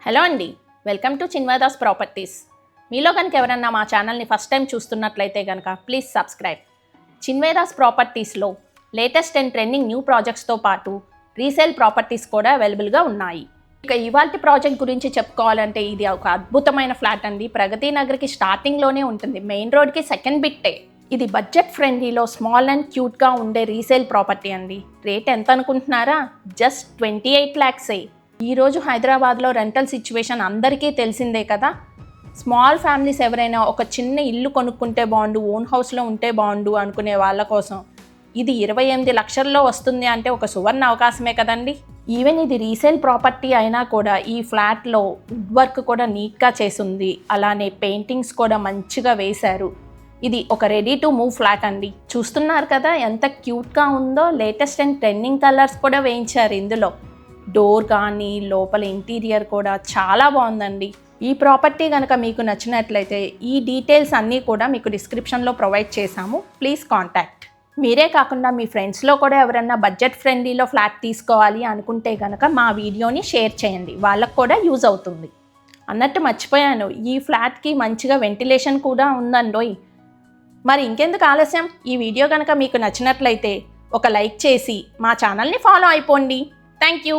Hello అండి, welcome to చిన్వేదాస్ properties. మీలో కనుక ఎవరన్నా మా ఛానల్ని ఫస్ట్ టైం చూస్తున్నట్లయితే కనుక ప్లీజ్ సబ్స్క్రైబ్. చిన్వేదాస్ ప్రాపర్టీస్లో లేటెస్ట్ అండ్ ట్రెండింగ్ న్యూ ప్రాజెక్ట్స్తో పాటు రీసేల్ ప్రాపర్టీస్ కూడా అవైలబుల్గా ఉన్నాయి. ఇక ఇవాల్టి ప్రాజెక్ట్ గురించి చెప్పుకోవాలంటే ఇది ఒక అద్భుతమైన ఫ్లాట్ అండి. ప్రగతి నగర్కి స్టార్టింగ్లోనే ఉంటుంది, మెయిన్ రోడ్కి సెకండ్ బిట్టే. ఇది బడ్జెట్ ఫ్రెండ్లీలో స్మాల్ అండ్ క్యూట్గా ఉండే రీసేల్ ప్రాపర్టీ అండి. రేట్ ఎంత అనుకుంటున్నారా? Just 28 lakhs. ఈరోజు హైదరాబాద్లో రెంటల్ సిచ్యువేషన్ అందరికీ తెలిసిందే కదా. స్మాల్ ఫ్యామిలీస్ ఎవరైనా ఒక చిన్న ఇల్లు కొనుక్కుంటే బాగుండు, ఓన్ హౌస్లో ఉంటే బాగుండు అనుకునే వాళ్ళ కోసం ఇది 28 లక్షల్లో వస్తుంది అంటే ఒక సువర్ణ అవకాశమే కదండి. ఈవెన్ ఇది రీసేల్ ప్రాపర్టీ అయినా కూడా ఈ ఫ్లాట్లో వుడ్ వర్క్ కూడా నీట్గా చేసింది, అలానే పెయింటింగ్స్ కూడా మంచిగా వేశారు. ఇది ఒక రెడీ టు మూవ్ ఫ్లాట్ అండి. చూస్తున్నారు కదా ఎంత క్యూట్గా ఉందో. లేటెస్ట్ అండ్ ట్రెండింగ్ కలర్స్ కూడా వేయించారు ఇందులో. డోర్ కానీ లోపల ఇంటీరియర్ కూడా చాలా బాగుందండి. ఈ ప్రాపర్టీ కనుక మీకు నచ్చినట్లయితే ఈ డీటెయిల్స్ అన్నీ కూడా మీకు డిస్క్రిప్షన్లో ప్రొవైడ్ చేశాము, ప్లీజ్ కాంటాక్ట్. మీరే కాకుండా మీ ఫ్రెండ్స్లో కూడా ఎవరైనా బడ్జెట్ ఫ్రెండ్లీలో ఫ్లాట్ తీసుకోవాలి అనుకుంటే కనుక మా వీడియోని షేర్ చేయండి, వాళ్ళకు కూడా యూజ్ అవుతుంది. అన్నట్టు మర్చిపోయాను, ఈ ఫ్లాట్కి మంచిగా వెంటిలేషన్ కూడా ఉందండోయ్. మరి ఇంకెందుకు ఆలస్యం, ఈ వీడియో కనుక మీకు నచ్చినట్లయితే ఒక లైక్ చేసి మా ఛానల్ని ఫాలో అయిపోండి. Thank you.